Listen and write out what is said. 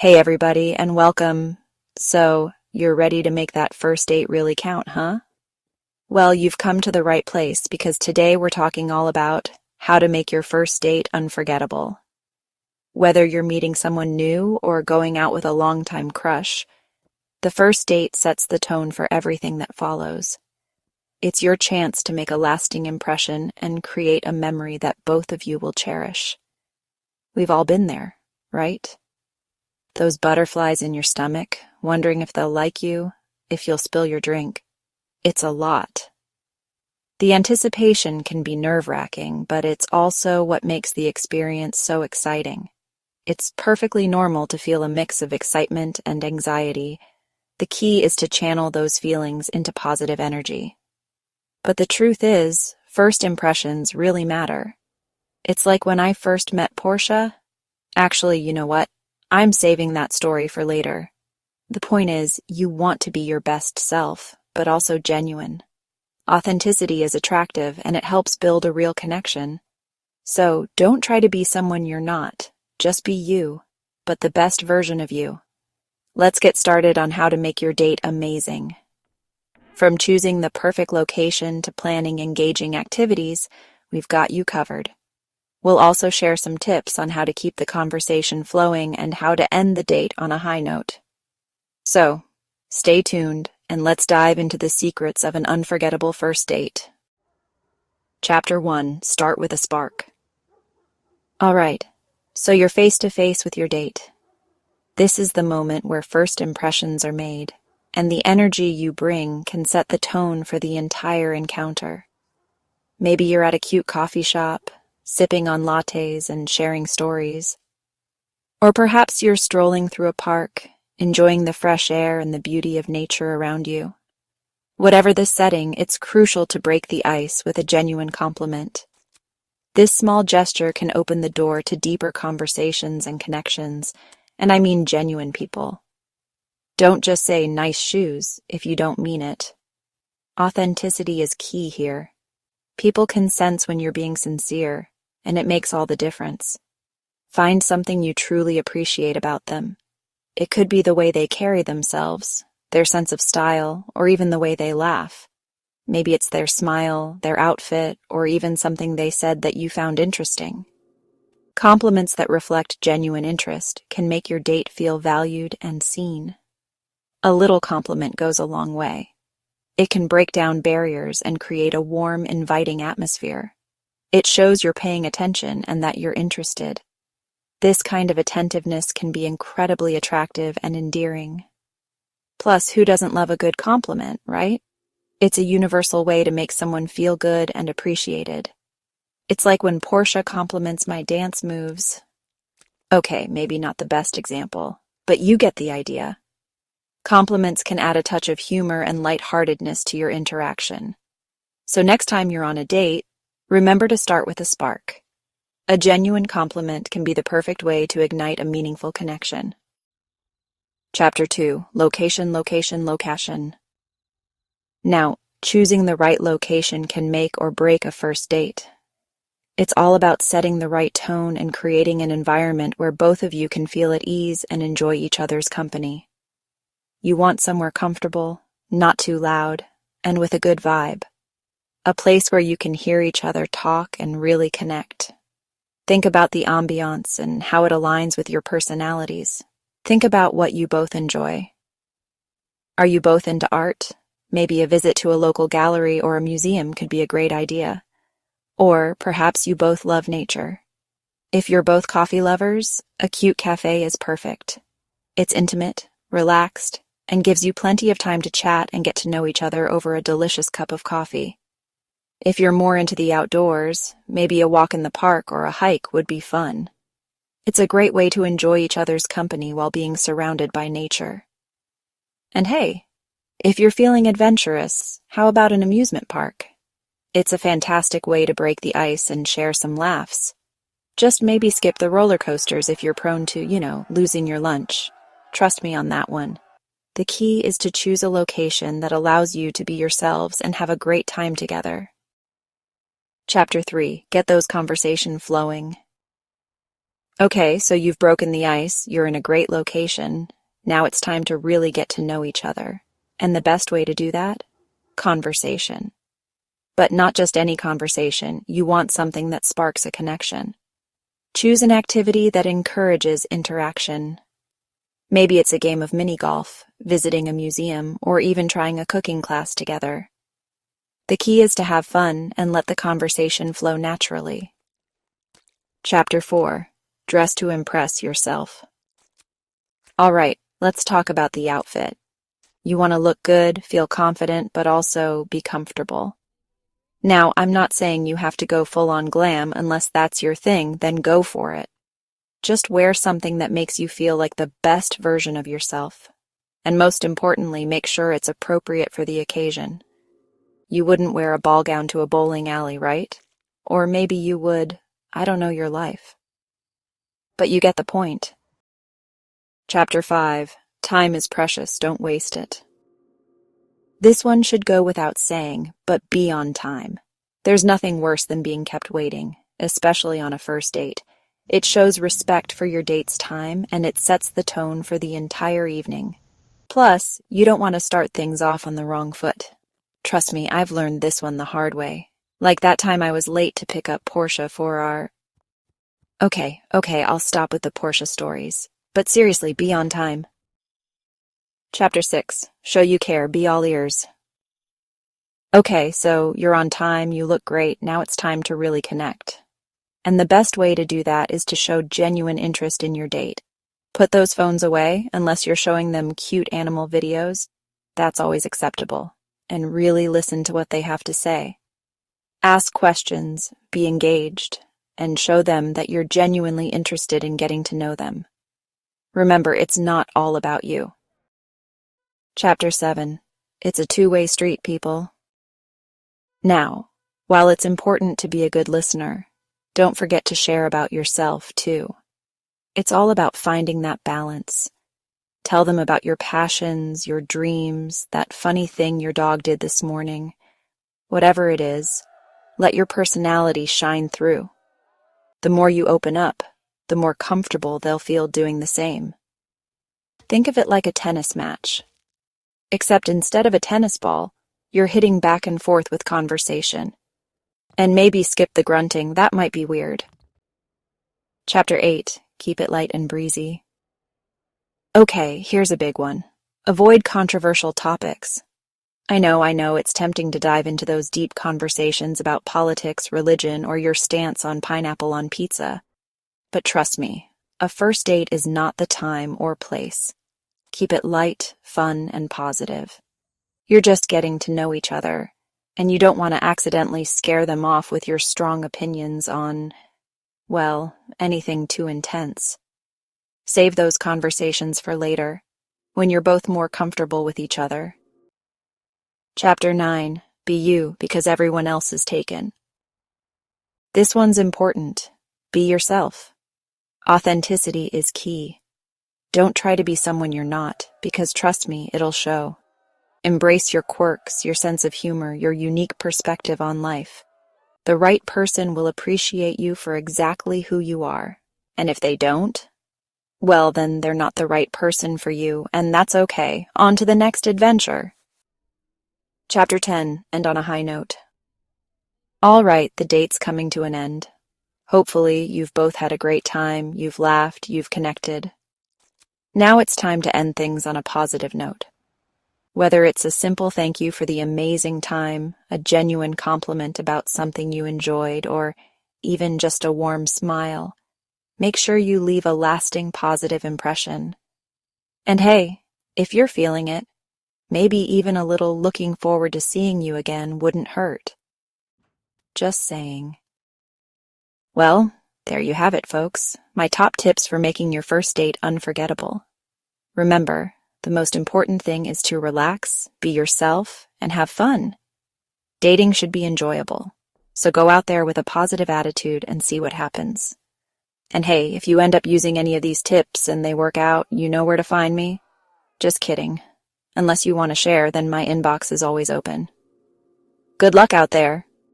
Hey everybody, and welcome. So, you're ready to make that first date really count, huh? Well, you've come to the right place because today we're talking all about how to make your first date unforgettable. Whether you're meeting someone new or going out with a longtime crush, the first date sets the tone for everything that follows. It's your chance to make a lasting impression and create a memory that both of you will cherish. We've all been there, right? Those butterflies in your stomach, wondering if they'll like you, if you'll spill your drink. It's a lot. The anticipation can be nerve-wracking, but it's also what makes the experience so exciting. It's perfectly normal to feel a mix of excitement and anxiety. The key is to channel those feelings into positive energy. But the truth is, first impressions really matter. It's like when I first met Portia. Actually, you know what? I'm saving that story for later. The point is, you want to be your best self, but also genuine. Authenticity is attractive and it helps build a real connection. So don't try to be someone you're not. Just be you, but the best version of you. Let's get started on how to make your date amazing. From choosing the perfect location to planning engaging activities, we've got you covered. We'll also share some tips on how to keep the conversation flowing and how to end the date on a high note. So, stay tuned and let's dive into the secrets of an unforgettable first date. Chapter 1. Start with a spark. Alright, so you're face to face with your date. This is the moment where first impressions are made, and the energy you bring can set the tone for the entire encounter. Maybe you're at a cute coffee shop, sipping on lattes and sharing stories. Or perhaps you're strolling through a park, enjoying the fresh air and the beauty of nature around you. Whatever the setting, it's crucial to break the ice with a genuine compliment. This small gesture can open the door to deeper conversations and connections, and I mean genuine people. Don't just say nice shoes if you don't mean it. Authenticity is key here. People can sense when you're being sincere, and it makes all the difference. Find something you truly appreciate about them. It could be the way they carry themselves, their sense of style, or even the way they laugh. Maybe it's their smile, their outfit, or even something they said that you found interesting. Compliments that reflect genuine interest can make your date feel valued and seen. A little compliment goes a long way. It can break down barriers and create a warm, inviting atmosphere. It shows you're paying attention and that you're interested. This kind of attentiveness can be incredibly attractive and endearing. Plus, who doesn't love a good compliment, right? It's a universal way to make someone feel good and appreciated. It's like when Portia compliments my dance moves. Okay, maybe not the best example, but you get the idea. Compliments can add a touch of humor and lightheartedness to your interaction. So next time you're on a date, remember to start with a spark. A genuine compliment can be the perfect way to ignite a meaningful connection. Chapter 2. Location, location, location. Now, choosing the right location can make or break a first date. It's all about setting the right tone and creating an environment where both of you can feel at ease and enjoy each other's company. You want somewhere comfortable, not too loud, and with a good vibe. A place where you can hear each other talk and really connect. Think about the ambiance and how it aligns with your personalities. Think about what you both enjoy. Are you both into art? Maybe a visit to a local gallery or a museum could be a great idea. Or perhaps you both love nature. If you're both coffee lovers, a cute cafe is perfect. It's intimate, relaxed, and gives you plenty of time to chat and get to know each other over a delicious cup of coffee. If you're more into the outdoors, maybe a walk in the park or a hike would be fun. It's a great way to enjoy each other's company while being surrounded by nature. And hey, if you're feeling adventurous, how about an amusement park? It's a fantastic way to break the ice and share some laughs. Just maybe skip the roller coasters if you're prone to, losing your lunch. Trust me on that one. The key is to choose a location that allows you to be yourselves and have a great time together. Chapter 3. Get those conversations flowing. Okay, so you've broken the ice, you're in a great location. Now it's time to really get to know each other. And the best way to do that? Conversation. But not just any conversation, you want something that sparks a connection. Choose an activity that encourages interaction. Maybe it's a game of mini golf, visiting a museum, or even trying a cooking class together. The key is to have fun and let the conversation flow naturally. Chapter 4. Dress to impress yourself. All right, let's talk about the outfit. You want to look good, feel confident, but also be comfortable. Now, I'm not saying you have to go full-on glam unless that's your thing, then go for it. Just wear something that makes you feel like the best version of yourself. And most importantly, make sure it's appropriate for the occasion. You wouldn't wear a ball gown to a bowling alley, right? Or maybe you would, I don't know your life. But you get the point. Chapter 5. Time is precious, don't waste it. This one should go without saying, but be on time. There's nothing worse than being kept waiting, especially on a first date. It shows respect for your date's time, and it sets the tone for the entire evening. Plus, you don't want to start things off on the wrong foot. Trust me, I've learned this one the hard way. Like that time I was late to pick up Portia for our... Okay, I'll stop with the Portia stories. But seriously, be on time. Chapter 6. Show you care, be all ears. Okay, so you're on time, you look great, now it's time to really connect. And the best way to do that is to show genuine interest in your date. Put those phones away, unless you're showing them cute animal videos. That's always acceptable. And really listen to what they have to say. Ask questions, be engaged, and show them that you're genuinely interested in getting to know them. Remember, it's not all about you. Chapter 7. It's a two-way street, people. Now, while it's important to be a good listener, don't forget to share about yourself, too. It's all about finding that balance. Tell them about your passions, your dreams, that funny thing your dog did this morning. Whatever it is, let your personality shine through. The more you open up, the more comfortable they'll feel doing the same. Think of it like a tennis match. Except instead of a tennis ball, you're hitting back and forth with conversation. And maybe skip the grunting, that might be weird. Chapter 8. Keep it light and breezy. Okay, here's a big one. Avoid controversial topics. I know, it's tempting to dive into those deep conversations about politics, religion, or your stance on pineapple on pizza. But trust me, a first date is not the time or place. Keep it light, fun, and positive. You're just getting to know each other, and you don't want to accidentally scare them off with your strong opinions on, well, anything too intense. Save those conversations for later, when you're both more comfortable with each other. Chapter 9. Be you, because everyone else is taken. This one's important. Be yourself. Authenticity is key. Don't try to be someone you're not, because trust me, it'll show. Embrace your quirks, your sense of humor, your unique perspective on life. The right person will appreciate you for exactly who you are. And if they don't, well, then they're not the right person for you, and that's okay. On to the next adventure. Chapter 10. End on a high note. All right, the date's coming to an end. Hopefully, you've both had a great time, you've laughed, you've connected. Now it's time to end things on a positive note. Whether it's a simple thank you for the amazing time, a genuine compliment about something you enjoyed, or even just a warm smile, make sure you leave a lasting positive impression. And hey, if you're feeling it, maybe even a little looking forward to seeing you again wouldn't hurt. Just saying. Well, there you have it, folks. My top tips for making your first date unforgettable. Remember, the most important thing is to relax, be yourself, and have fun. Dating should be enjoyable, so go out there with a positive attitude and see what happens. And hey, if you end up using any of these tips and they work out, you know where to find me. Just kidding. Unless you want to share, then my inbox is always open. Good luck out there.